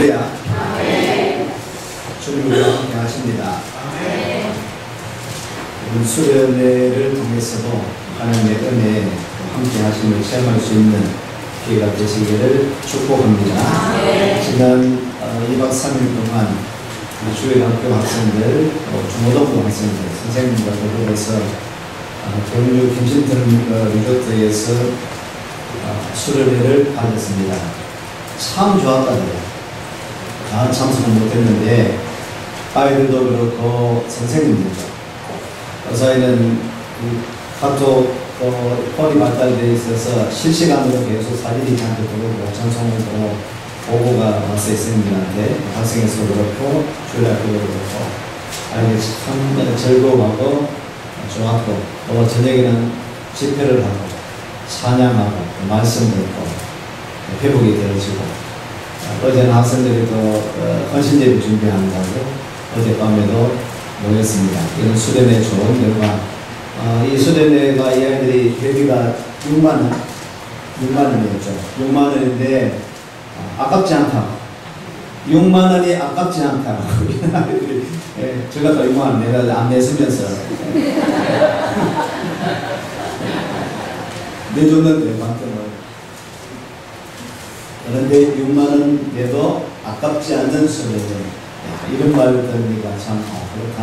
할렐루야. 주님과 함께 하십니다. 오늘 수련회를 통해서도 하나님의 은혜 함께 하심을 체험할 수 있는 기회가 되시기를 축복합니다. 지난 2박 3일 동안 주일학교 학생들, 중고등부 학생들, 선생님과 더불어서 경주 김신턴 리조트에서 수련회를 가졌습니다. 참 좋았거든요. 다 참석은 못했는데 아이들도 그렇고 선생님들도 그 사이는 카톡 폴이 발달되어 있어서 실시간으로 계속 사진이 잔뜩 들어오고 전송으로 보고가 왔어요. 선생님들한테 학생에서도 그렇고 주일학교도 그렇고 아이들이 참 즐거워하고 좋았고 또 저녁에는 집회를 하고 찬양하고 말씀 듣고 회복이 되어지고 어제는 학생들이 또 헌신제를 준비한다고 어젯밤에도 모였습니다. 이런 수련회 좋은 결과 이 수련회가 이 아이들이 회비가 6만원이었죠. 6만원인데 아깝지 않다. 6만원이 아깝지 않다. 아이들이 제가 또 6만원 내가 안 내쓰면서 내줬는데 만큼은 그런데 6만원 내도 아깝지 않는 수련회 이런 말을 들으니까 참 그렇다.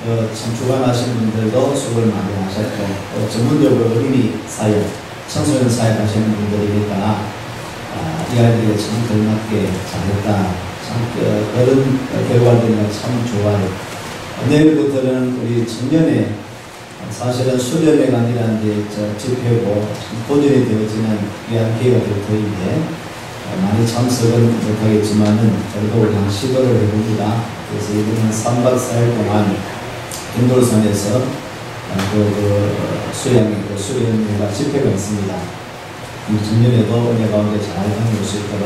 참 주관하시는 분들도 수고를 많이 하셨고 또 전문적으로 어린이 사역, 청소년 사역 하시는 분들이니까 이 아이들이 참 걸맞게 잘했다. 참 그런 결과들이 참 좋아요. 내일부터는 우리 청년회 사실은 수련회가 아니라 이제 집회고 보존이 되어지는 귀한 기회가 될 터인데 많이 참석은 못하겠지만은 저희도 그냥 시도를 해봅니다. 그래서 이번엔 3박 4일 동안 인돌산에서 수련회가 집회가 있습니다. 작년에도 은혜 가운데 잘 담을 수 있도록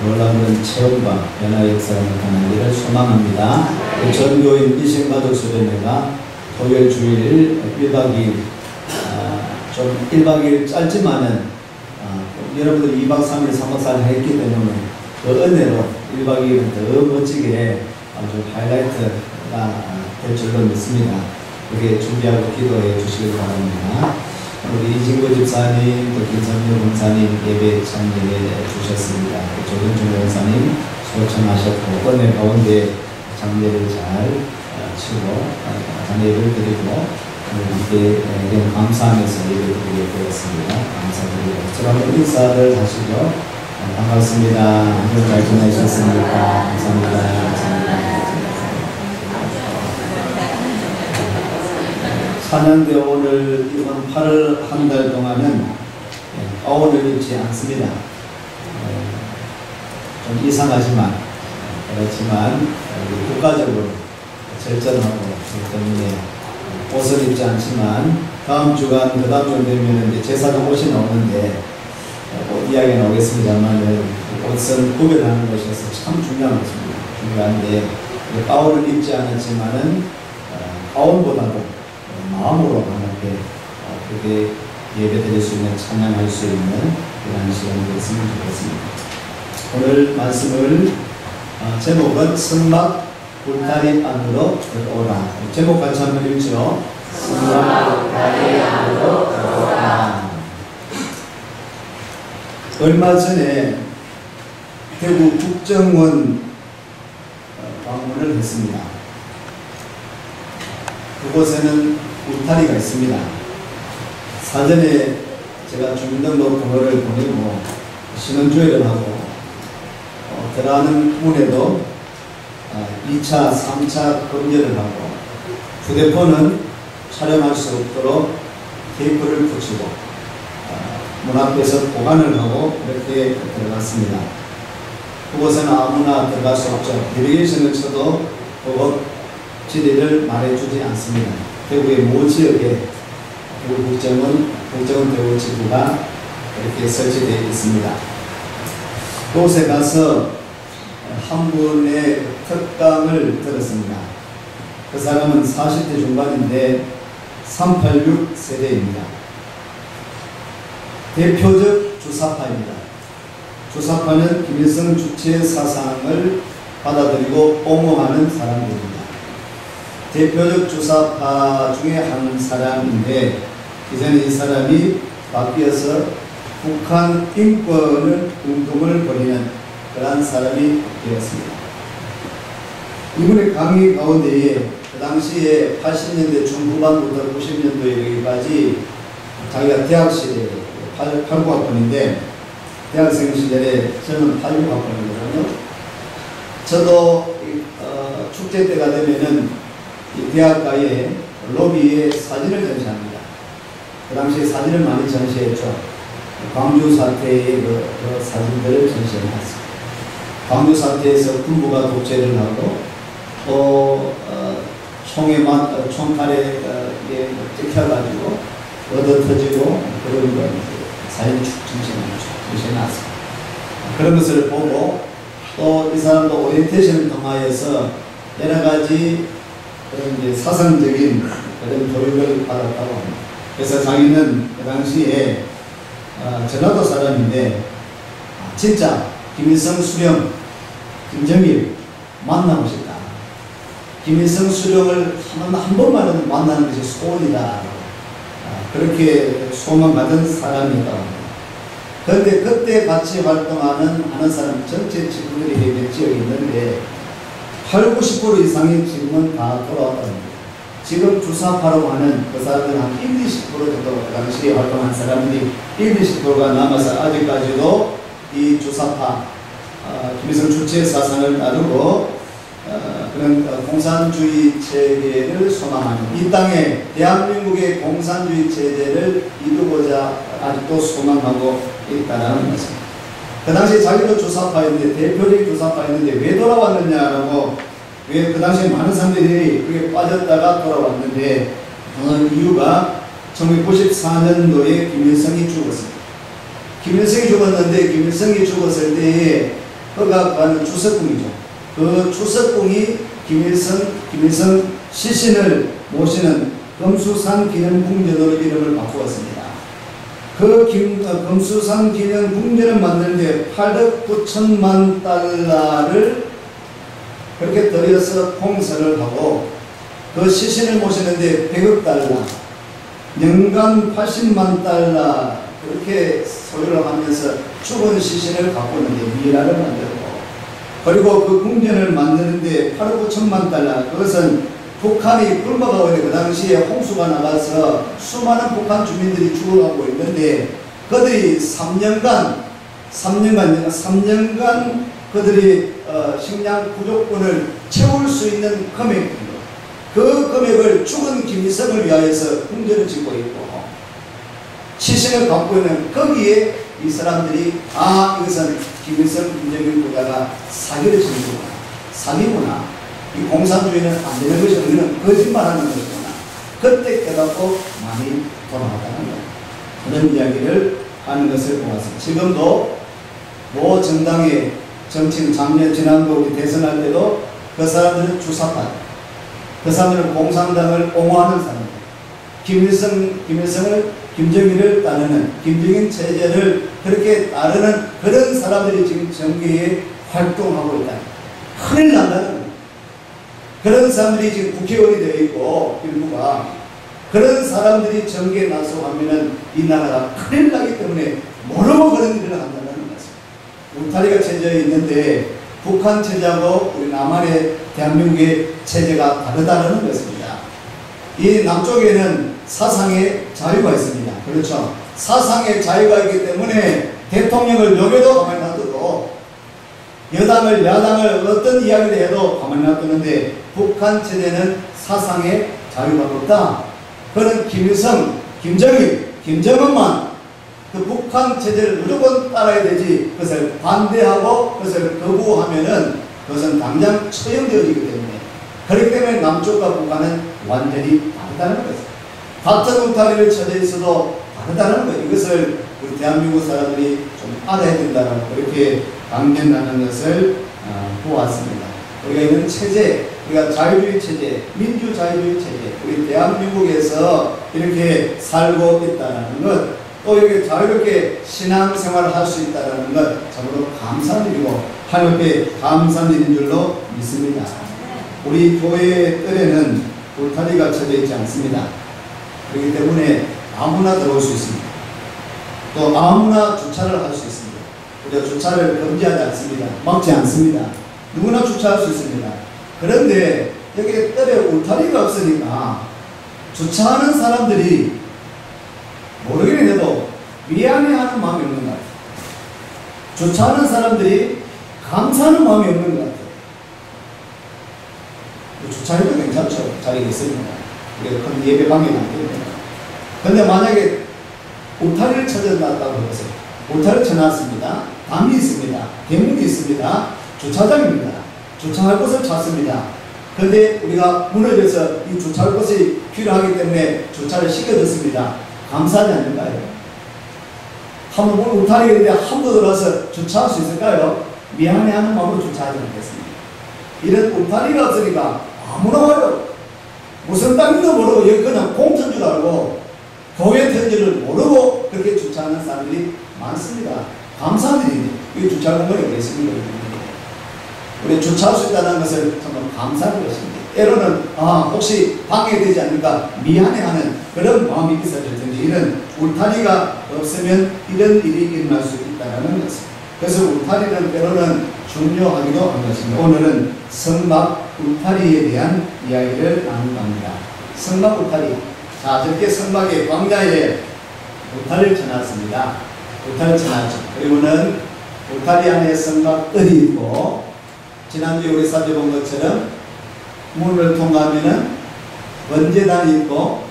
놀라운 체험과 변화 역사가 나타나기를 소망합니다. 전교인 미신가족 수련회가 토요일 주일 1박 2일 좀 1박 2일 짧지만은 여러분들 2박 3일 3박 4일 했기 때문에 그 은혜로 1박 2일은 더 멋지게 아주 하이라이트가 될 줄로 믿습니다. 그게 준비하고 기도해 주시길 바랍니다. 우리 이진구 집사님, 또 김선민 권사님 예배 참여해 주셨습니다. 조경준 권사님 소청하셨고 은혜 가운데 장례를 잘 치고 장례를 드리고 함께 감사하면서 예배 드리게 되었습니다. 감사드리고 저랑 인사를 하시죠. 반갑습니다. 한번 잘 지내셨습니까? 감사합니다. 감사합니다. 찬양대 오늘 이번 8월 한 달 동안은 가운을 입지 않습니다. 좀 이상하지만 그렇지만 국가적으로 절전하고 그 때문에 옷을 입지 않지만 다음 주간 그 다음 주 되면 이제 제사장 옷이 나오는데 이야기 나오겠습니다만 옷은 구별하는 것이어서 참 중요한 것입니다. 중요한데 가운을 입지 않았지만은 가운보다도 마음으로 하나님께 그렇게 예배 드릴 수 있는 찬양할 수 있는 그런 시간이 됐으면 좋겠습니다. 오늘 말씀을 제목은 성막 울타리 안으로 들어오라. 제목 같이 한번 읽죠. 성막 울타리 안으로 들어오라. 얼마 전에 대구 국정원 방문을 했습니다. 그곳에는 울타리가 있습니다. 사전에 제가 주민등록 번호를 보내고 신원조회를 하고 들어가는 문에도 2차, 3차 검열을 하고 휴대폰은 촬영할 수 없도록 테이프를 붙이고 문 앞에서 보관을 하고 이렇게 들어갔습니다. 그곳에는 아무나 들어갈 수 없죠. 내비게이션을 쳐도 그곳 지리를 말해주지 않습니다. 대구의 모 지역에 대구 국정원 대구 지부가 이렇게 설치되어 있습니다. 그곳에 가서 한 분의 특강을 들었습니다. 그 사람은 40대 중반인데 386 세대입니다. 대표적 주사파입니다. 주사파는 김일성 주체 사상을 받아들이고 옹호하는 사람들입니다. 대표적 주사파 중에 한 사람인데 이제는 이 사람이 바뀌어서 북한 인권 운동을 벌이는 그러한 사람이 되었습니다. 이분의 강의 가운데에 그 당시에 80년대 중후반부터 90년도에 여기까지 자기가 대학 시절에 89학번인데 대학생 시절에 저는 86학번이거든요. 저도 축제 때가 되면은 이 대학가에 로비에 사진을 전시합니다. 그 당시에 사진을 많이 전시했죠. 광주 사태의 그 사진들을 전시해놨습니다. 광주 사태에서 군부가 독재를 하고 또 총칼에 찍혀가지고 얻어 터지고 그런 거 사진 축 전시해놨습니다. 그런 것을 보고 또 이 사람도 오리엔테이션을 통하여서 여러 가지 그런 이제 사상적인 그런 교육을 받았다고 합니다. 그래서 자기는 그 당시에 전라도 사람인데 진짜 김일성 수령, 김정일 만나고 싶다. 김일성 수령을 한 번만은 만나는 것이 소원이다. 그렇게 소망 가진 사람이었다고 합니다. 그런데 그때 같이 활동하는 사람 전체 친구들이 몇 지역이 있는데 80~90% 이상의 지금은 다 돌아왔답니다. 지금 주사파라고 하는 그 사람들은 한 1~20% 정도 그 당시에 활동한 사람들이 1~20%가 남아서 아직까지도 이 주사파 김일성 주체 사상을 따르고 그런 공산주의 체계를 소망하는 이 땅에 대한민국의 공산주의 체제를 이루고자 아직도 소망하고 있다는 것입니다. 그 당시 자기도 주사파였는데 대표적인 주사파였는데 왜 돌아왔느냐라고 왜 그 당시에 많은 사람들이 그게 빠졌다가 돌아왔는데 그 이유가 1994년도에 김일성이 죽었습니다. 김일성이 죽었는데 김일성이 죽었을 때에 허각하는 추석궁이죠. 그 추석궁이 김일성 시신을 모시는 금수산 기념궁전으로 이름을 바꾸었습니다. 그 금수산 기념궁전을 만드는데 8억 9천만 달러를 그렇게 들여서 공사를 하고 그 시신을 모시는데 100억 달러, 연간 80만 달러 그렇게 소유를 하면서 죽은 시신을 가꾸는데 미라를 만들고 그리고 그 궁전을 만드는데 8억 9천만 달러 그것은 북한이 굶어가고 있는 그 당시에 홍수가 나가서 수많은 북한 주민들이 죽어가고 있는데 그들이 3년간 그들이 식량 부족분을 채울 수 있는 금액입니다. 그 금액을 죽은 김일성을 위하여서 궁전을 짓고 있고 시신을 갖고 있는 거기에 이 사람들이 이것은 김일성 김정일 부자가 사기를 치는구나, 사기구나, 이 공산주의는 안 되는 것이 우리는 거짓말하는 것이구나. 그때 깨닫고 많이 돌아왔다는 거예요. 그런 이야기를 하는 것을 보았습니다. 지금도 모 정당의 정치인 지난번 우리 대선할 때도 그 사람들은 주사파, 그 사람들은 공산당을 옹호하는 사람들, 김정일을 따르는 김정일 체제를 그렇게 따르는 그런 사람들이 지금 정계에 활동하고 있다. 큰일 난다는 거예요. 그런 사람들이 지금 국회의원이 되어 있고 일부가 그런 사람들이 정계에 나서가면은 이 나라가 큰일 나기 때문에 모르고 그런 일을 한다는 것입니다. 울타리가 쳐져 있는데 북한 체제하고 우리 남한의 대한민국의 체제가 다르다는 것입니다. 이 남쪽에는 사상의 자유가 있습니다. 그렇죠? 사상의 자유가 있기 때문에 대통령을 욕해도 가만히 놔두고 여당을 야당을 어떤 이야기를 해도 가만히 놔두는데 북한 체제는 사상의 자유가 없다. 그는 김일성, 김정일, 김정은만 그 북한 체제를 무조건 따라야 되지 그것을 반대하고 그것을 거부하면은 그것은 당장 처형되어지기 때문에 그렇기 때문에 남쪽과 북한은 완전히 다르다는 것입니다. 같은 울타리를 쳐져 있어도 다르다는 것. 이것을 우리 대한민국 사람들이 좀 알아야 된다고 그렇게 강변하는 것을 보았습니다. 우리가 있는 체제, 우리가 자유주의 체제, 민주자유주의 체제, 우리 대한민국에서 이렇게 살고 있다는 것, 또 이렇게 자유롭게 신앙생활을 할 수 있다는 것 참으로 감사한 일이고 하나님 앞에 감사한 일인 줄로 믿습니다. 우리 교회의 뜰에는 울타리가 쳐져 있지 않습니다. 그렇기 때문에 아무나 들어올 수 있습니다. 또 아무나 주차를 할 수 있습니다. 우리가 주차를 금지하지 않습니다. 막지 않습니다. 누구나 주차할 수 있습니다. 그런데 여기 뜰에 울타리가 없으니까 주차하는 사람들이 모르긴 해도 미안해하는 마음이 없는 것 같아요. 주차하는 사람들이 감사하는 마음이 없는 것 같아요. 주차해도 괜찮죠. 자리가 있으니까. 이게 큰 예배 방해가 안 됩니다. 근데 만약에 울타리를 쳐놨다고 해서 울타리를 쳐놨습니다. 담이 있습니다. 대문이 있습니다. 주차장입니다. 주차할 곳을 찾습니다. 그런데 우리가 무너져서 이 주차할 곳이 필요하기 때문에 주차를 시켜줬습니다. 감사하지 않는가요? 한번 울타리가 있는데 한번 들어와서 주차할 수 있을까요? 미안해하는 마음으로 주차하지 않겠습니다. 이런 울타리가 없으니까 아무나 와요. 무슨 땅인지도 모르고 여기 그냥 공터인 줄 알고 교회 텐지를 모르고 그렇게 주차하는 사람들이 많습니다. 감사한 일인데 이 주차 공간이 있습니다. 우리 주차할 수 있다는 것을 정말 감사한 것입니다. 때로는 혹시 방해되지 않을까 미안해하는 그런 마음이 있어질 텐데 이런 울타리가 없으면 이런 일이 일어날 수 있다는 것입니다. 그래서 울타리는 때로는 중요하기도 한 것입니다. 오늘은 성막 울타리에 대한 이야기를 나눈 겁니다. 성막 울타리. 자, 저렇게 성막의 광야에 울타리를 쳐놨습니다. 울타리를 쳐놨죠. 그리고는 울타리 안에 성막 뜰이 있고, 지난주에 우리 살펴본 것처럼 문을 통과하면은 번제단이 있고,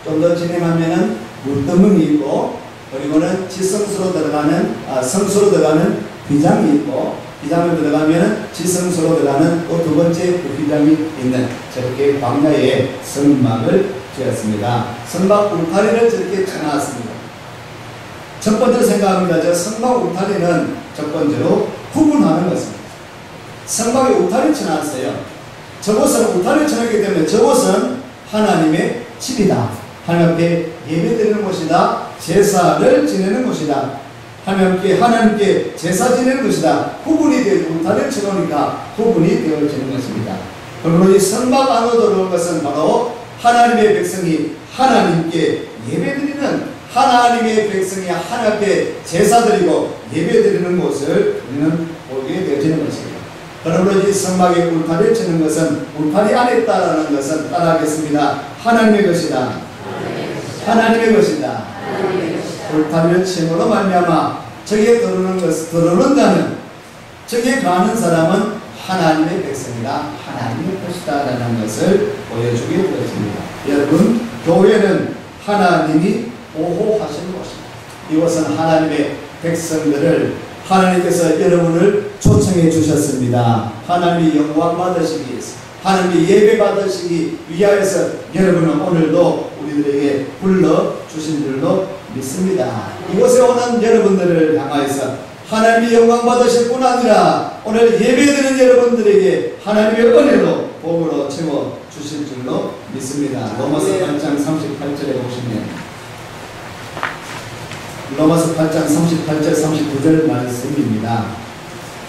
좀 더 진행하면은 물두멍이 있고, 그리고는 지성소로 들어가는, 성소로 들어가는 비장이 있고, 비장을 들어가면은 지성소로 들어가는 또 두 번째 그 비장이 있는 저렇게 광야에 성막을 지었습니다. 성막 울타리를 저렇게 쳐놨습니다. 첫 번째로 생각합니다. 저 성막 울타리는 첫 번째로 구분하는 것입니다. 성막에 울타리를 쳐놨어요. 저곳은 울타리를 쳐놨기 때문에 저곳은 하나님의 집이다. 하나님 앞에 예배드리는 곳이다. 제사를 지내는 곳이다. 하나님께 제사 지내는 것이다. 구분이 되어 울타리를 쳐놓으니까 구분이 되어지는 것입니다. 그러므로 이 성막 안으로 들어온 것은 바로 하나님의 백성이 하나님께 예배드리는 하나님의 백성이 하나님 앞에 제사드리고 예배드리는 곳을 우리는 보게 되어지는 것입니다. 그러므로 이 성막에 울타리를 치는 것은 울타리 안에 있다라는 것은 따라하겠습니다. 하나님의 것이다. 하나님의 것이다. 울타리를 침으로 말미암아 저기에 들어오는 자는 저기에 가는 사람은 하나님의 백성이다. 하나님의 것이다 라는 것을 보여주게 되었습니다. 여러분, 교회는 하나님이 보호하시는 곳입니다. 이곳은 하나님의 백성들을 하나님께서 여러분을 초청해 주셨습니다. 하나님이 영광 받으시기 위해서, 하나님이 예배 받으시기 위하여서 여러분은 오늘도 우리들에게 불러주신 줄로 믿습니다. 이곳에 오는 여러분들을 향하여서 하나님이 영광 받으실 뿐 아니라 오늘 예배드리는 여러분들에게 하나님의 은혜로 복으로 채워주실 줄로 믿습니다. 로마서 8장 38절에 보시면 로마서 8장 38절 39절 말씀입니다.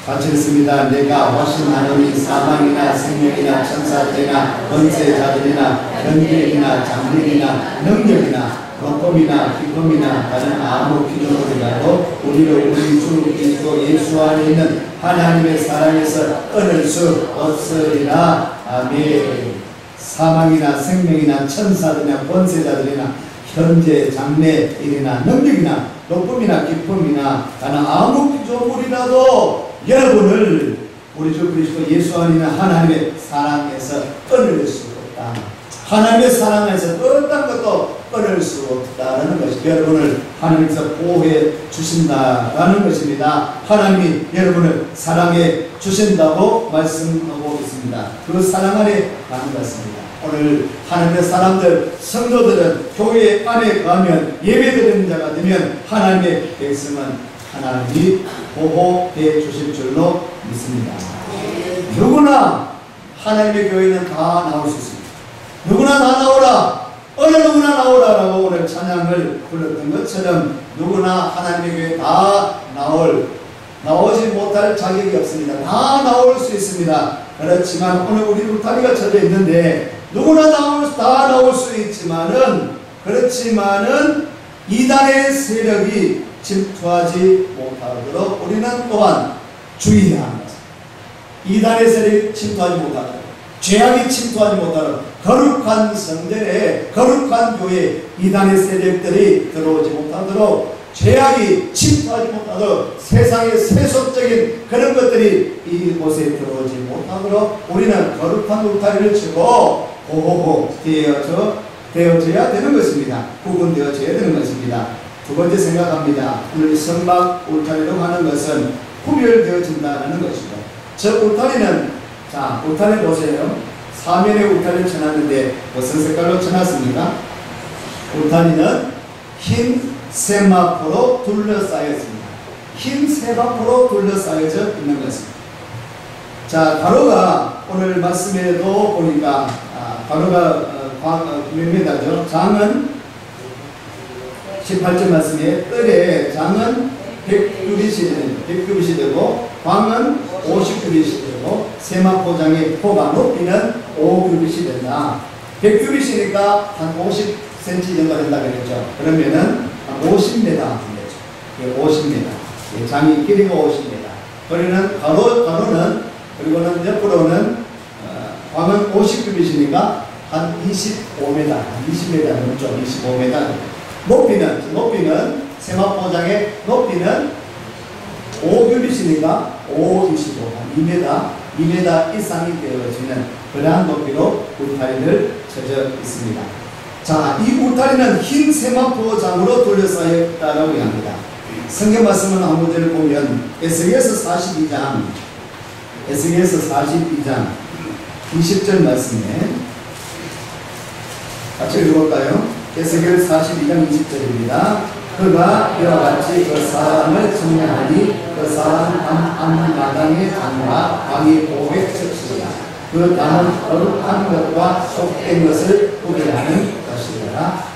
같이 읽습니다. 내가 훨씬 하느니 사망이나 생명이나 천사들이나 권세자들이나 권력이나 장력이나 능력이나 높음이나 깊음이나 다른 아무 피조물이라도 우리를 우리 주 그리스도 예수 안에 있는 하나님의 사랑에서 끊을 수 없으리라. 아멘. 사망이나 생명이나 천사들이나 권세자들이나 현재 장래 일이나 능력이나 높음이나 깊음이나 다른 아무 피조물이라도 여러분을 우리 주 그리스도 예수 안에 있는 하나님의 사랑에서 끊을 수 없다. 하나님의 사랑에서 어떤 것도 끊을 수 없다는 것이 여러분을 하나님께서 보호해 주신다라는 것입니다. 하나님이 여러분을 사랑해 주신다고 말씀하고 있습니다. 그 사랑 안에 가는 것입니다. 오늘 하나님의 사람들, 성도들은 교회 안에 가면 예배드리는 자가 되면 하나님의 백성은 하나님이 보호해 주실 줄로 믿습니다. 누구나 하나님의 교회는 다 나올 수 있습니다. 누구나 다 나오라. 어느 누구나 나오라라고 오늘 찬양을 불렀던 것처럼 누구나 하나님의 교회 다 나오지 못할 자격이 없습니다. 다 나올 수 있습니다. 그렇지만 오늘 우리 울타리가 쳐져 있는데 누구나 다 나올 수 있지만은 그렇지만은 이단의 세력이 침투하지 못하도록 우리는 또한 주의해야 합니다. 이단의 세력이 침투하지 못하도록, 죄악이 침투하지 못하도록, 거룩한 성전에, 거룩한 교회에 이단의 세력들이 들어오지 못하도록, 죄악이 침투하지 못하도록, 세상의 세속적인 그런 것들이 이곳에 들어오지 못하도록 우리는 거룩한 울타리를 치고 보호고 되어져야 되는 것입니다. 구분되어져야 되는 것입니다. 두 번째 생각합니다. 오늘 성막 울타리로 하는 것은 구별되어진다는 것이죠. 저 울타리는, 자, 울타리 보세요. 사면에 울타리를 쳐놨는데 무슨 색깔로 쳐놨습니까? 울타리는 흰 세마포로 둘러싸였습니다. 흰 세마포로 둘러싸여져 있는 것입니다. 자, 가로가 오늘 말씀에도 보니까 가로가 몇 미터죠? 장은 18절 말씀에 뜰에 장은 100규빗이 되고 광은 50규빗이 되고 세마포장의 포가 높이는 5규빗이 된다. 100규빗이니까 한 50cm 정도 된다 그랬죠. 그러면은 한 50m 되죠. 50m. 장이 길이가 50m. 그러면 가로는 그리고는 옆으로는 광은 50규빗이니까 한 25m, 20m 넘죠. 25m. 높이는 세마포장의 높이는 5규빗이니까 5, 25, 2m 이상이 되어지는 그러한 높이로 울타리를 쳐져 있습니다. 자, 이 울타리는 흰 세마포장으로 둘러싸여 있다고 합니다. 성경 말씀은 한 구절을 보면 에스겔서 42장 20절 말씀에 같이 읽어볼까요? 에스겔 42장 20절입니다. 그가 이와 같이 그 사람을 청량하니 그 사람 앞마당의 단과 방이 보호에 쳤으리라. 그 단은 거룩한 것과 속된 것을 구별하는 것이라.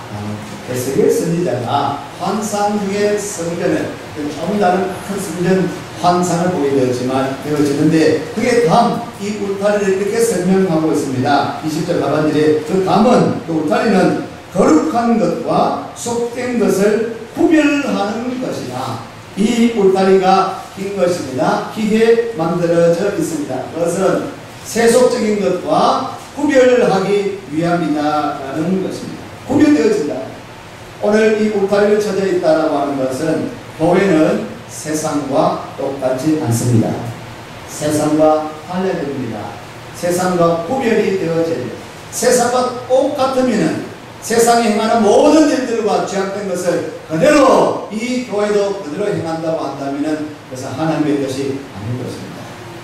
에스겔 선지자가 환상 중에 성전을 조금 다른 큰 성전 환상을 보게 되어지는데 그게 담, 이 울타리를 이렇게 설명하고 있습니다. 20절 하반절에 그 담은, 그 울타리는 거룩한 것과 속된 것을 구별하는 것이다. 이 울타리가 흰 것입니다. 희게 만들어져 있습니다. 그것은 세속적인 것과 구별하기 위함이다라는 것입니다. 구별되어진다. 오늘 이 울타리를 쳐져 있다라고 하는 것은 교회는 세상과 똑같지 않습니다. 세상과 달라야 됩니다. 세상과 구별이 되어져야 됩니다. 세상과 똑같으면은 세상에 행하는 모든 일들과 죄악된 것을 그대로 이 교회도 그대로 행한다고 한다면 그것은 하나님의 뜻이 아닌 것입니다.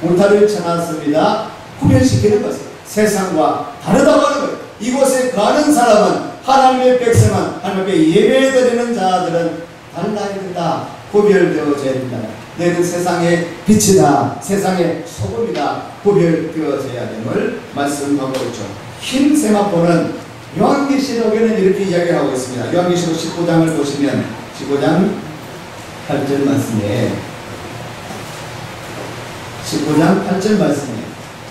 울타리를 쳐놨습니다. 구별시키는 것입니다. 세상과 다르다고 하는 거예요. 이곳에 가는 사람은 하나님의 백성은 하나님께 예배드리는 자들은 달라야 된다. 구별되어져야 된다. 너희는 세상의 빛이다. 세상의 소금이다. 구별되어져야 됨을 말씀하고 있죠. 흰 세마포는 요한계시록에는 이렇게 이야기하고 있습니다. 요한계시록 19장을 보시면 19장 8절 말씀에 19장 8절 말씀에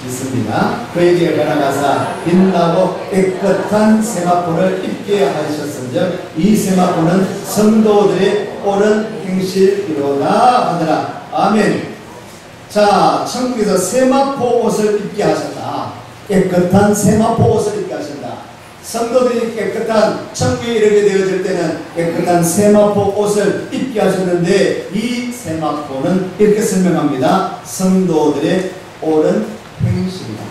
있습니다. 그에게 변화가사 빛나고 깨끗한 세마포를 입게 하셨은즉 이 세마포는 성도들의 옳은 행실이로다 하더라. 아멘. 자, 천국에서 세마포 옷을 입게 하셨다. 깨끗한 세마포 옷을 입게 하신다. 성도들이 깨끗한 천국에 이르게 되어질 때는 깨끗한 세마포 옷을 입게 하셨는데 이 세마포는 이렇게 설명합니다. 성도들의 옳은 행실이다.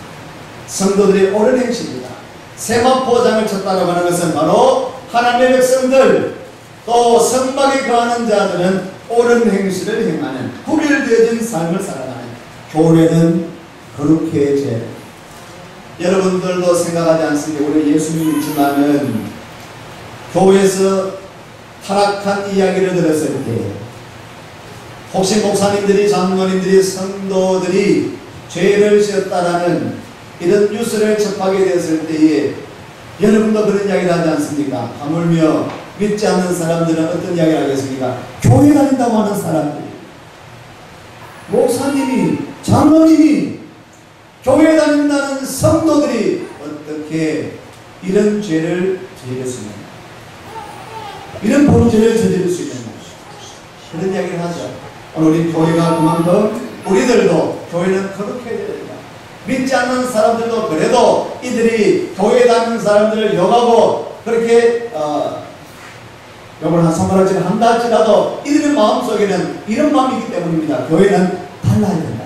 성도들의 옳은 행실이다. 세마포장을 쳤다고 하는 것은 바로 하나님의 백성들 또 성막에 거하는 자들은 옳은 행실을 행하는 구별되어진 삶을 살아가는 교회는 거룩해져야 됩니다. 여러분들도 생각하지 않습니까? 우리 예수님 믿지만은 교회에서 타락한 이야기를 들었을 때 혹시 목사님들이, 장로님들이, 성도들이 죄를 지었다라는 이런 뉴스를 접하게 되었을 때에 여러분도 그런 이야기를 하지 않습니까? 하물며 믿지 않는 사람들은 어떤 이야기를 하겠습니까? 교회 다닌다고 하는 사람들, 목사님이, 장로님이, 교회 다닌다는 성도들이 어떻게 이런 죄를 저지를 수 있는가? 이런 범죄를 저지를 수 있는가? 그런 이야기를 하죠. 오늘 우리 교회가 그만큼 우리들도 교회는 그렇게 해야 된다. 믿지 않는 사람들도 그래도 이들이 교회 다니는 사람들을 욕하고 그렇게 욕을 한 손가락질 한다 할지라도 이들의 마음속에는 이런 마음이 있기 때문입니다. 교회는 달라야 된다.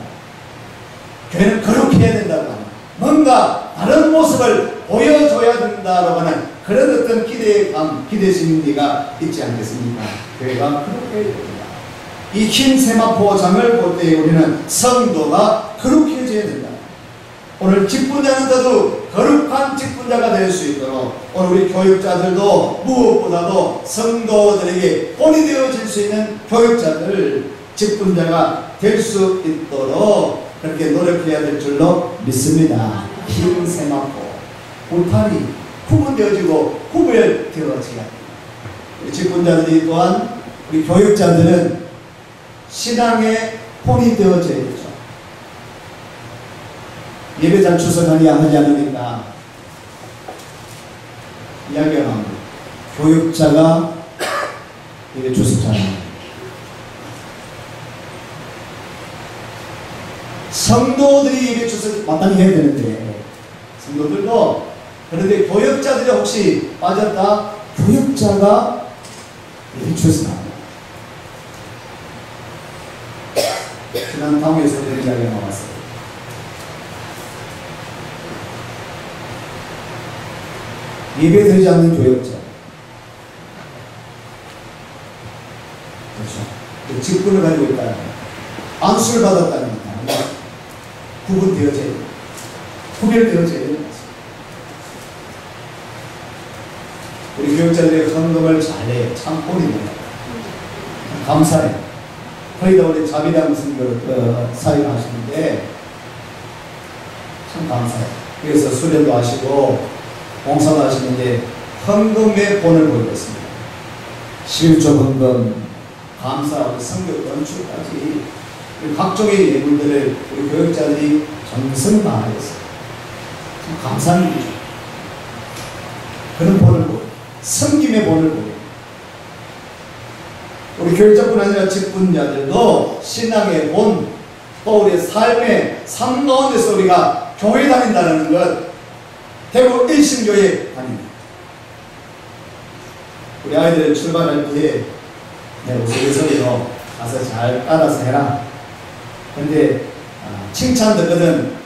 교회는 그렇게 해야 된다고 하는 뭔가 다른 모습을 보여줘야 된다고 하는 그런 어떤 기대 심리가 있지 않겠습니까? 교회가 그렇게 해야 됩니다. 이 흰 세마포장을 볼 때 우리는 성도가 그렇게 해줘야 된다. 오늘 직분자는데도 거룩한 직분자가 될 수 있도록 오늘 우리 교육자들도 무엇보다도 성도들에게 본이 되어질 수 있는 교육자들, 직분자가 될 수 있도록 그렇게 노력해야 될 줄로 믿습니다. 흰 세마포, 울타리 구분되어지고 구별되어져야 합니다. 우리 직분자들이 또한 우리 교육자들은 신앙의 본이 되어져야 되죠. 예배 잘 출석하지 않으니까 이야기가 나옵니다. 교육자가 예배 출석하는 성도들이 예배 출석 마땅히 해야 되는데 성도들도 그런데 교육자들이 혹시 빠졌다? 교육자가 예배 출석합니다. 지난 당에서 그런 이야기가 나왔어요. 예배드리지 않는 교육자, 그렇죠. 그 직분을 가지고 있다는 안수를 받았다는 것, 구분되어져야 됩니다. 구별되어져야 됩니다. 우리 교육자들의 헌금을 잘해 참 본입니다. 감사해. 거의 다 우리 자비랑 선교를 사용하시는데 참 감사해. 그래서 수련도 하시고 봉사도 하시는데 헌금의 본을 보이고 있습니다. 11조 헌금, 감사하고 성교 연출까지 각종의 예물들을 우리 교육자들이 정성을 다하였어요. 참 감사한 일이죠. 그런 본을 보고 섬김의 본을 보고 우리 교육자뿐 아니라 직분자들도 신앙의 본, 또 우리의 삶의 삶 가운데서 우리가 교회 다닌다는 것, 대구 일신교회 다닙니다. 우리 아이들 출발할 때에 우스갯소리로 가서 잘 따라서 해라. 근데 칭찬 듣거든.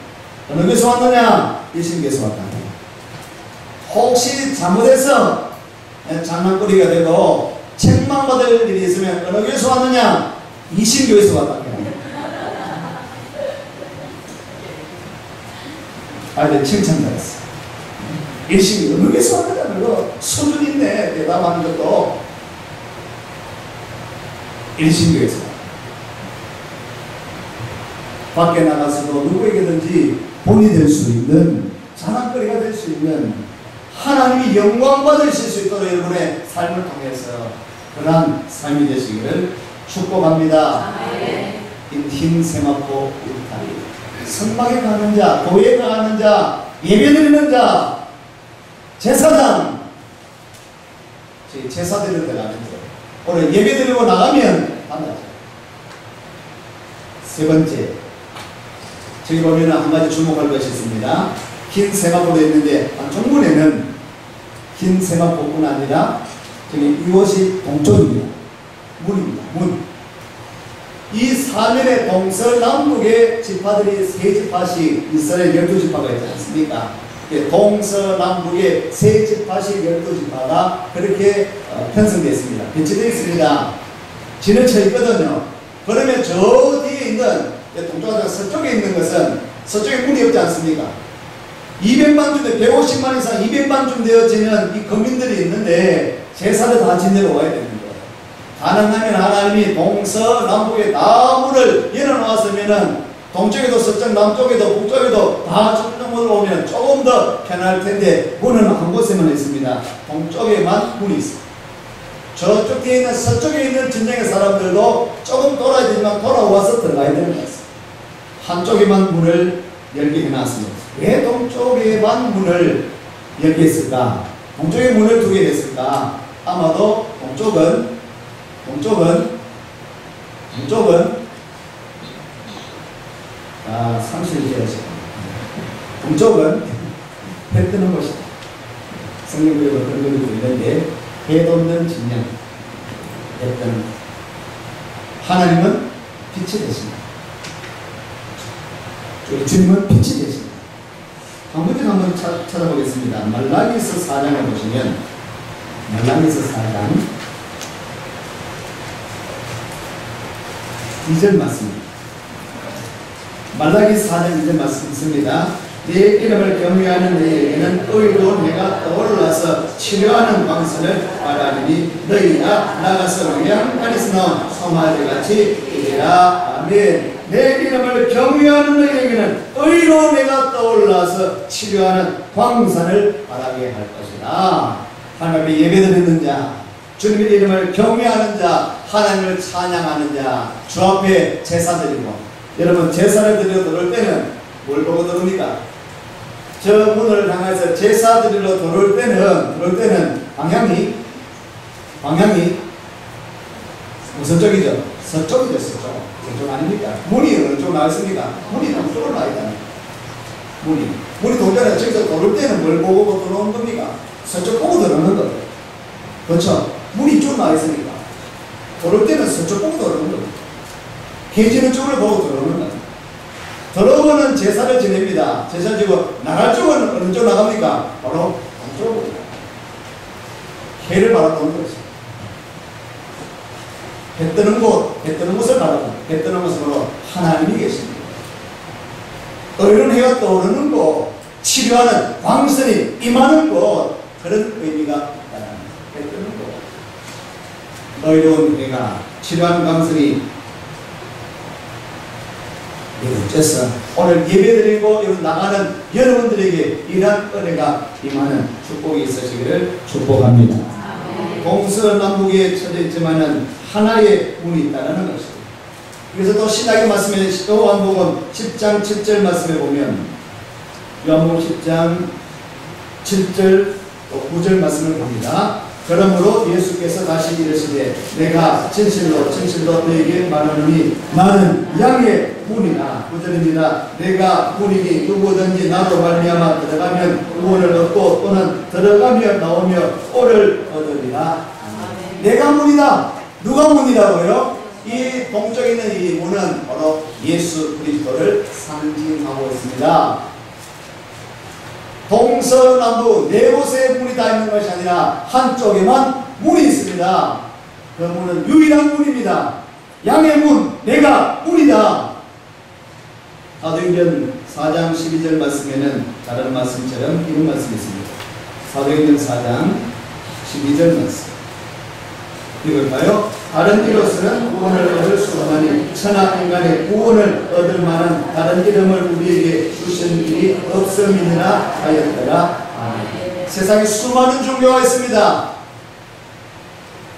어느 교회에서 왔느냐? 일신교회에서 왔다. 혹시 잘못해서 장난꾸리가 되고 책망받을 일이 있으면 어느 교회에서 왔느냐? 이신교회에서 왔다. 아이들 칭찬받았어. 일신교회 어느 교회에서 왔느냐? 그거 수준 있네. 대답하는 것도 일신교회에서 밖에 나가서도 누구에게든지 본이 될 수 있는 자랑거리가 될 수 있는 하나님이 영광 받으실 수 있도록 여러분의 삶을 통해서 그러한 삶이 되시기를 축복합니다. 흰 세마포 울타리, 성막에 가는 자, 교회에 가는 자, 예배드리는 자, 제사장, 제사드리는 데 가는 자, 오늘 예배드리고 나가면 만나죠. 세 번째, 저기 보면 한 가지 주목할 것이 있습니다. 흰 세마포도 있는데 한쪽문에는 흰 세마포뿐 아니라 저기 이것이 동쪽입니다. 문입니다. 문. 이 사면의 동서남북의 지파들이 세 지파씩 이스라엘 12지파가 있지 않습니까? 동서남북의 세 지파씩 12지파가 그렇게 편성되어 있습니다. 배치되어 있습니다. 지나쳐 있거든요. 그러면 저 뒤에 있는 동쪽과 서쪽에 있는 것은 서쪽에 문이 없지 않습니까? 200만 중, 150만 이상 200만 중 되어지는 이 거민들이 있는데 제사를 다 지내러 와야 되는 거예요. 가능하면 하나님이 동서남북에 다 문을 열어놓았으면은 동쪽에도 서쪽, 남쪽에도 북쪽에도 다 주는 문으로 오면 조금 더 편할 텐데 문은 한 곳에만 있습니다. 동쪽에만 문이 있습니다. 저쪽 뒤에 있는 서쪽에 있는 진영의 사람들도 조금 돌아야 되지만 돌아와서 들어가야 되는 것 같습니다. 한쪽에만 문을 열게 해놨습니다. 왜 동쪽에만 문을 열게 했을까? 동쪽에 문을 두게 했을까? 아마도 동쪽은 상실이 되어집니다. 동쪽은 해 뜨는 곳이다. 성경구역은 그런 것이 있는데 해 돋는 진영, 해 뜨는 곳. 하나님은 빛이 되십니다. 주님은 빛이 되십니다. 한번 찾아보겠습니다. 말라기서 4장을 보시면 말라기서 4장 2절 말씀입니다. 말라기 4장 2절 말씀 있습니다. 내 이름을 경외하는 너희에게는 의로운 해가 떠올라서 치료하는 광선을 말하리니 너희가 나가서 외양간에서 나온 소마대같이 되리라. 아멘. 내 이름을 경외하는 너희에게는 의로운 해가 떠올라서 치료하는 광선을 바라게 할 것이다. 하나님의 예배드리는 자, 주님의 이름을 경외하는 자, 하나님을 찬양하는 자, 주 앞에 제사 드리고, 여러분 제사를 드리러 들어올 때는 뭘 보고 들어옵니까? 저 문을 향해서 제사 드리러 들어올 때는 방향이 무슨 쪽이죠? 서쪽이죠. 서쪽 아닙니까? 문이 어느 쪽 나와 있습니까? 문이 남쪽으로 나와 있다는 거예요. 문이 도전에 저기서 들어올 때는 뭘 보고 들어오는 겁니까? 서쪽 보고 들어오는 거예요. 그렇죠? 문이 쭉 나와 있으니까 들어올 때는 서쪽 보고 들어오는 겁니다. 계지는 쪽을 보고 들어오는 거예요. 들어오면 제사를 지냅니다. 제사 지고 나갈 쪽은 어느 쪽 나갑니까? 바로 동쪽으로. 해를 바라보는 것이죠. 해 뜨는 곳을 바라보고, 해 뜨는 곳으로 하나님이 계십니다. 의로운 해가 떠오르는 곳, 치료하는 광선이 임하는 곳, 그런 의미가 있다는 해 뜨는 곳. 의로운 해가 치료하는 광선이 어째서 오늘 예배드리고 나가는 여러분들에게 이러한 은혜가 임하는 축복이 있으시기를 축복합니다. 동서남북에 쳐져 있지만은 하나의 문이 있다는 것입니다. 그래서 또 신약의 말씀에 요한복음 10장 7절 말씀에 보면 요한복음 10장 7절 또 9절 말씀을 봅니다. 그러므로 예수께서 다시 이르시되 내가 진실로 너에게 말하노니 나는 양의 문이다. 9절입니다. 내가 문이니 누구든지 나로 말미암아 들어가면 구원을 얻고 또는 들어가며 나오며 꼴을 얻으리라. 내가 문이다. 누가 문이라고요? 이 동쪽에 있는 이 문은 바로 예수 그리스도를 상징하고 있습니다. 동서남북 네 곳에 문이 다 있는 것이 아니라 한쪽에만 문이 있습니다. 그 문은 유일한 문입니다. 양의 문, 내가 문이다. 사도행전 4장 12절 말씀에는 다른 말씀처럼 이런 말씀이 있습니다. 사도행전 4장 12절 말씀 읽을까요? 다른 이로서는 구원을 얻을 수 없나니 천하 인간의 구원을 얻을 만한 다른 이름을 우리에게 주신 일이 없음이니라 하였더라. 아멘. 세상에 수많은 종교가 있습니다.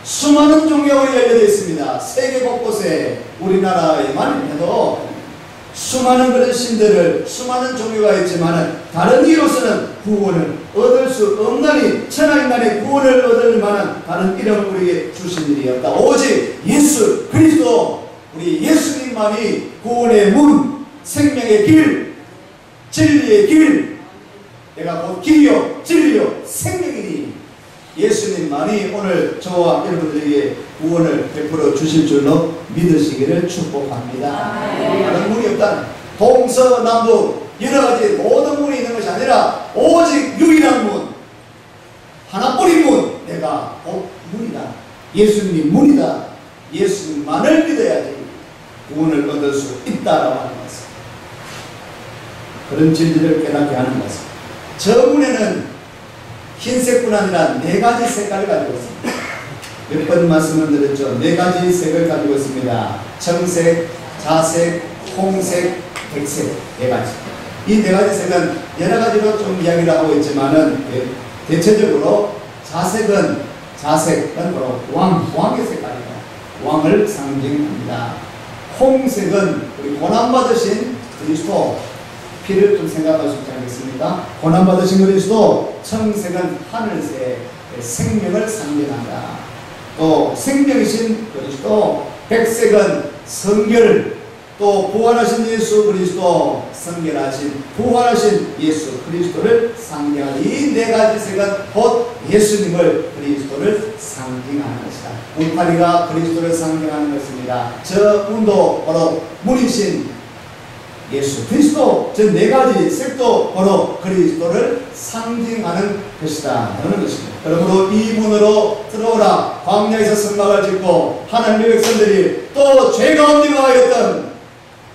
수많은 종교가 열려져 있습니다. 세계 곳곳에 우리나라에만 해도 수많은 그런 신들을 수많은 종교가 있지만 다른 이로서는 구원을 얻을 수 없나니 천하인간의 구원을 얻을 만한 다른 이름을 우리에게 주신 일이 없다. 오직 예수 그리스도 우리 예수님만이 구원의 문, 생명의 길, 진리의 길, 내가 곧 길이요 진리요 생명이니 예수님만이 오늘 저와 여러분들에게 구원을 베풀어 주실 줄로 믿으시기를 축복합니다. 다른 문이 없다는 동서남북 여러가지 모든 문이 있는 것이 아니라 오직 유일한 문, 하나뿐인 문, 내가 곧 문이다. 예수님이 문이다. 예수님만을 믿어야지 구원을 얻을 수 있다라고 하는 것입니다. 그런 진리를 깨닫게 하는 것입니다. 저 문에는 흰색뿐 아니라 네 가지 색깔을 가지고 있습니다. 몇 번 말씀을 드렸죠. 네 가지 색을 가지고 있습니다. 청색, 자색, 홍색, 백색 네 가지. 이 네 가지 색은 여러 가지로 좀 이야기를 하고 있지만은 대체적으로 자색은 바로 왕의 색깔입니다. 왕을 상징합니다. 홍색은 우리 고난받으신 그리스도, 피를 좀 생각할 수 있지 않겠습니까? 고난받으신 그리스도. 청색은 하늘색, 생명을 상징한다. 또 생명이신 그리스도. 백색은 성결, 또 부활하신 예수 그리스도, 성결하신 부활하신 예수 그리스도를 상징하는 이 네 가지 색은 곧 예수님을, 그리스도를 상징하는 것이다. 울타리가 그리스도를 상징하는 것입니다. 저 문도 바로 문이신 예수 그리스도, 저 네 가지 색도 바로 그리스도를 상징하는 것이다 하는 것입니다. 그러므로 이 문으로 들어오라. 광야에서 성막을 짓고 하나님의 백성들이 또 죄 가운데 거하였던,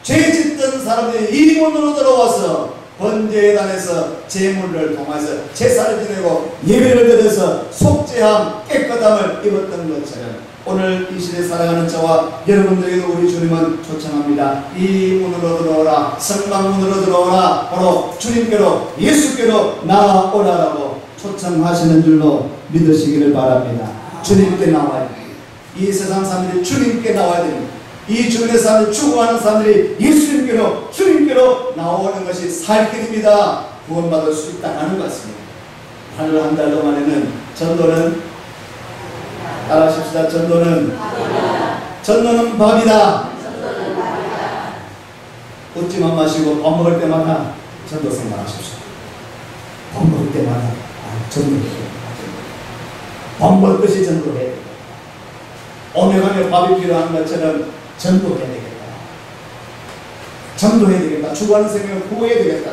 죄 짓던 사람들이 이 문으로 들어와서 번제단에서 제물을 통해서 제사를 지내고 예배를 드려서 속죄함, 깨끗함을 입었던 것처럼 오늘 이 시대에 살아가는 저와 여러분들에게도 우리 주님은 초청합니다. 이 문으로 들어오라. 성막문으로 들어오라. 바로 주님께로, 예수께로 나아오라라고 초청하시는 줄로 믿으시기를 바랍니다. 주님께 나와야 됩니다. 이 세상 사람들이 주님께 나와야 됩니다. 이 주변의 사람들, 추구하는 사람들이 예수님께로, 주님께로 나오는 것이 살 길입니다. 구원받을 수 있다는 것 같습니다. 하늘 한 달 동안에는 전도는, 따라하십시다. 전도는 밥이다. 웃지만 마시고 밥 먹을 때마다 전도 생각하십시오. 밥 먹을 때마다 전도해야 됩니다. 밥 먹을 것이 전도해야 됩니다. 오늘 가면 밥이 필요한 것처럼 전도해야 되겠다. 전도해야 되겠다. 추구하는 생명을 구해야 되겠다.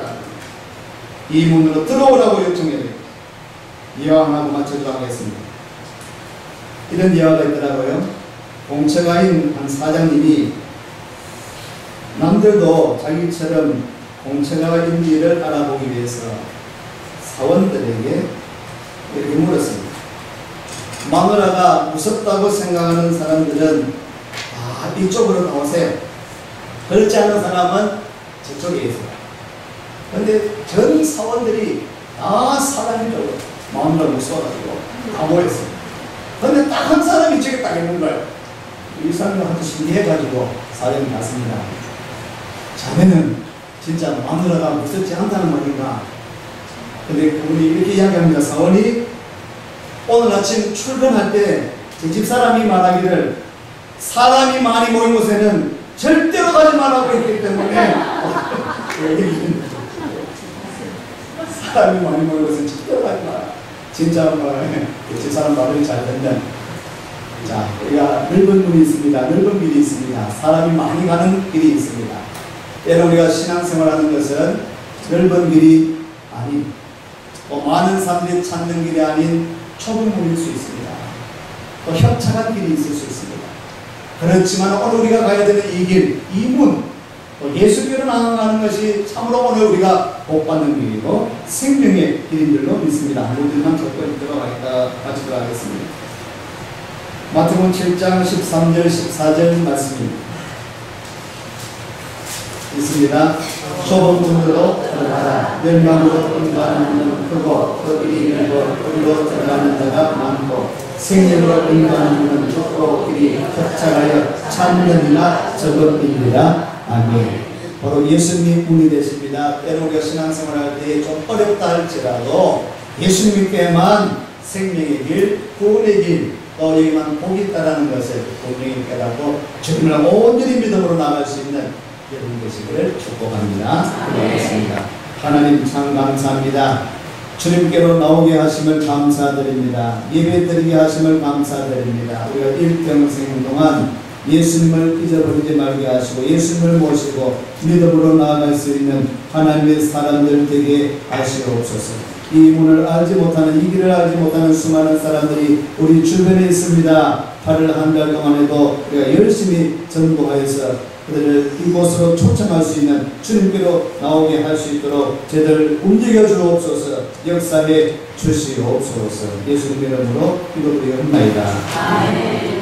이 문으로 들어오라고 요청해야 되겠다. 이와 하나도 맞춰서 하겠습니다. 이런 이야기가 있더라고요. 공처가인 한 사장님이 남들도 자기처럼 공처가인지를 알아보기 위해서 사원들에게 이렇게 물었습니다. 마누라가 무섭다고 생각하는 사람들은 이쪽으로 나오세요. 그렇지 않은 사람은 저쪽에 있어요. 그런데 전 사원들이 다 사장님 쪽으로, 마누라 무서워가지고 다 모였어요. 그런데 딱 한 사람이 저기 딱 있는 거예요. 이 사람한테 신기해가지고 사장님이 갔습니다. 자네는 진짜 마누라가 무섭지 않다는 말인가? 근데 그분이 이렇게 이야기합니다. 사원이 오늘 아침 출근할 때 제 집사람이 말하기를 사람이 많이 모인 곳에는 절대로 가지 말라고 했기 때문에 사람이 많이 모인 곳에는 절대로 가지 마라. 진짜 집사람 말을 잘 듣는, 자, 우리가 넓은 문이 있습니다. 넓은 길이 있습니다. 사람이 많이 가는 길이 있습니다. 때로 우리가 신앙생활하는 것은 넓은 길이 아닌, 또 많은 사람들이 찾는 길이 아닌 좁은 문일 수 있습니다. 또 협착한 길이 있을 수 있습니다. 그렇지만 오늘 우리가 가야 되는 이 길, 이 문, 또 예수께로 나아가는 것이 참으로 오늘 우리가 복받는 길이고 생명의 길인 줄로 믿습니다. 한 분들만 조금 들어가겠다 같이 들어가겠습니다. 마태복음 7장 13절 14절 말씀입니다. 있습니다. 좁은 문으로 들어가라. 멸망으로 인도하는 문은 크고 그 길이 길고 그리로 들어가는 데가 많고 생명으로 인도하는 문은 좁고 길이 협착하여 찾는 이나 적음입니다. 아멘. 바로 예수님이 문이 되십니다. 때로 우리가 신앙생활할 때 좀 어렵다 할지라도 예수님께만 생명의 길, 구원의 길, 또 여기만 복이 있다는 것을 분명히 깨닫고 주님을 온전히 믿음으로 나갈 수 있는 여러분 되시기를 축복합니다. 기도하겠습니다. 하나님 참 감사합니다. 주님께로 나오게 하심을 감사드립니다. 예배드리게 하심을 감사드립니다. 우리가 일평생 동안 예수님을 잊어버리지 말게 하시고 예수님을 모시고 믿음으로 나아갈 수 있는 하나님의 사람들 되게 하시옵소서. 이 문을 알지 못하는, 이 길을 알지 못하는 수많은 사람들이 우리 주변에 있습니다. 8월 한 달 동안에도 우리가 열심히 전도하여서 그들을 이곳으로 초청할 수 있는 주님께로 나오게 할 수 있도록 저희들 움직여 주옵소서. 역사에 주시옵소서. 예수님 이름으로 기도드리옵나이다. 아멘.